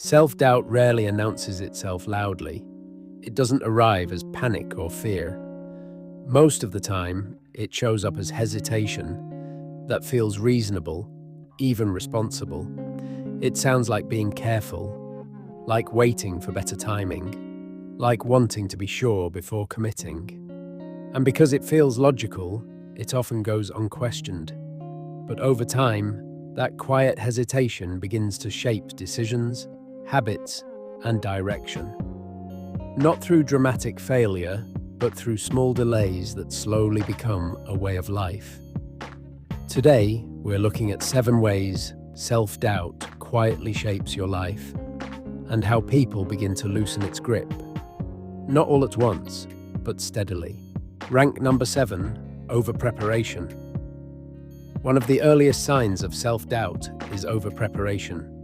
Self-doubt rarely announces itself loudly. It doesn't arrive as panic or fear. Most of the time, it shows up as hesitation that feels reasonable, even responsible. It sounds like being careful, like waiting for better timing, like wanting to be sure before committing. And because it feels logical, it often goes unquestioned. But over time, that quiet hesitation begins to shape decisions, habits, and direction. Not through dramatic failure, but through small delays that slowly become a way of life. Today, we're looking at 7 ways self-doubt quietly shapes your life, and how people begin to loosen its grip. Not all at once, but steadily. Rank number 7, over-preparation. One of the earliest signs of self-doubt is over-preparation.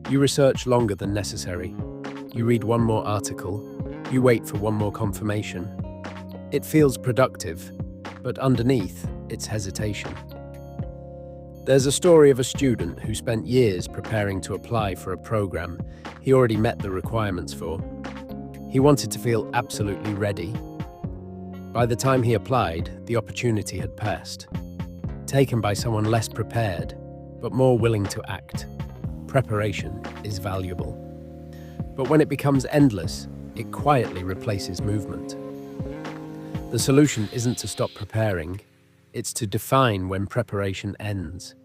You research longer than necessary. You read one more article. You wait for one more confirmation. It feels productive, but underneath, it's hesitation. There's a story of a student who spent years preparing to apply for a program he already met the requirements for. He wanted to feel absolutely ready. By the time he applied, the opportunity had passed, taken by someone less prepared, but more willing to act. Preparation is valuable. But when it becomes endless, it quietly replaces movement. The solution isn't to stop preparing, it's to define when preparation ends.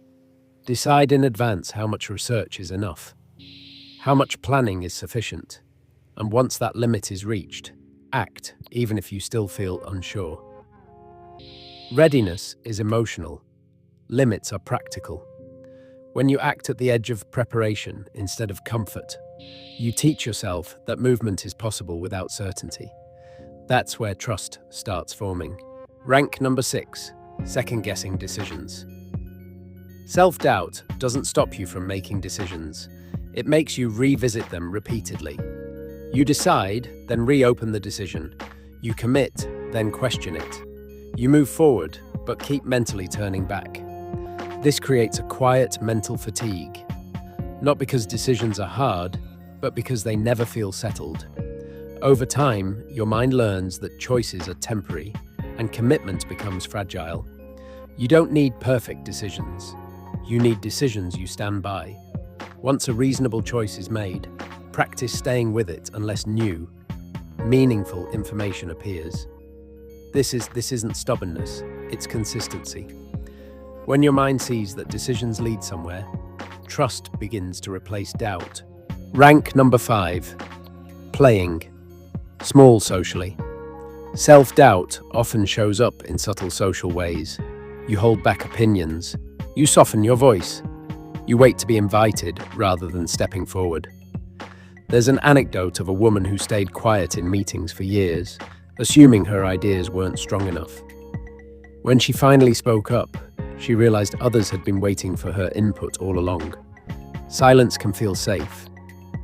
Decide in advance how much research is enough, how much planning is sufficient, and once that limit is reached, act even if you still feel unsure. Readiness is emotional, limits are practical. When you act at the edge of preparation instead of comfort, you teach yourself that movement is possible without certainty. That's where trust starts forming. Rank number 6, second-guessing decisions. Self-doubt doesn't stop you from making decisions. It makes you revisit them repeatedly. You decide, then reopen the decision. You commit, then question it. You move forward, but keep mentally turning back. This creates a quiet mental fatigue, not because decisions are hard, but because they never feel settled. Over time, your mind learns that choices are temporary and commitment becomes fragile. You don't need perfect decisions. You need decisions you stand by. Once a reasonable choice is made, practice staying with it unless new, meaningful information appears. This isn't stubbornness, it's consistency. When your mind sees that decisions lead somewhere, trust begins to replace doubt. Rank number 5, playing. Small socially. Self-doubt often shows up in subtle social ways. You hold back opinions. You soften your voice. You wait to be invited rather than stepping forward. There's an anecdote of a woman who stayed quiet in meetings for years, assuming her ideas weren't strong enough. When she finally spoke up, she realized others had been waiting for her input all along. Silence can feel safe,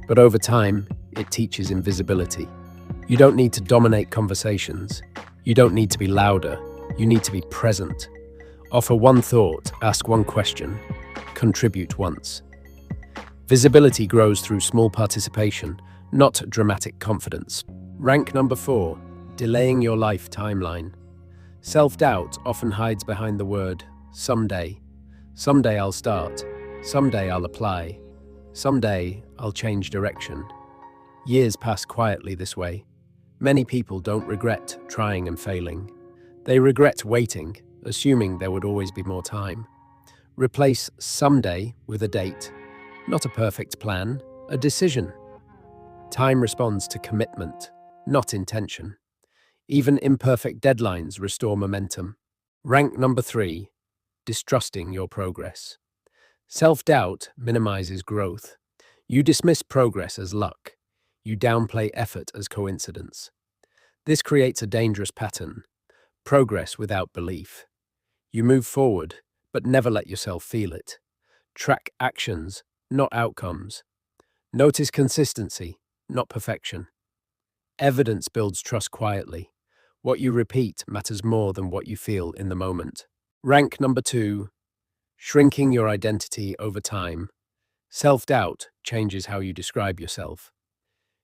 but over time, it teaches invisibility. You don't need to dominate conversations. You don't need to be louder. You need to be present. Offer one thought, ask one question, contribute once. Visibility grows through small participation, not dramatic confidence. Rank number 4, delaying your life timeline. Self-doubt often hides behind the word someday. Someday I'll start. Someday I'll apply. Someday I'll change direction. Years pass quietly this way. Many people don't regret trying and failing. They regret waiting, assuming there would always be more time. Replace someday with a date. Not a perfect plan, a decision. Time responds to commitment, not intention. Even imperfect deadlines restore momentum. Rank number 3, distrusting your progress. Self-doubt minimizes growth. You dismiss progress as luck. You downplay effort as coincidence. This creates a dangerous pattern. Progress without belief. You move forward, but never let yourself feel it. Track actions, not outcomes. Notice consistency, not perfection. Evidence builds trust quietly. What you repeat matters more than what you feel in the moment. Rank number 2, shrinking your identity over time. Self-doubt changes how you describe yourself.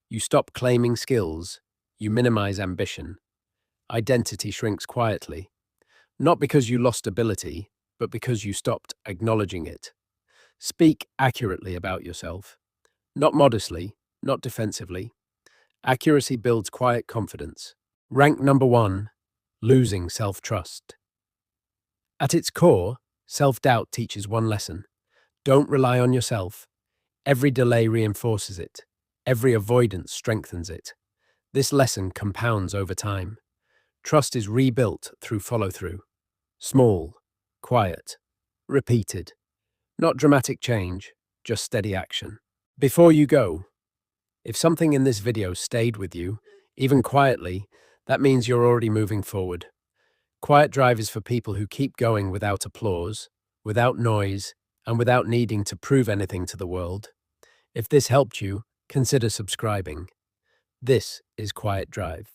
You stop claiming skills, you minimize ambition. Identity shrinks quietly, not because you lost ability, but because you stopped acknowledging it. Speak accurately about yourself, not modestly, not defensively. Accuracy builds quiet confidence. Rank number 1, losing self-trust. At its core, self-doubt teaches one lesson. Don't rely on yourself. Every delay reinforces it. Every avoidance strengthens it. This lesson compounds over time. Trust is rebuilt through follow-through. Small, quiet, repeated. Not dramatic change, just steady action. Before you go, if something in this video stayed with you, even quietly, that means you're already moving forward. Quiet Drive is for people who keep going without applause, without noise, and without needing to prove anything to the world. If this helped you, consider subscribing. This is Quiet Drive.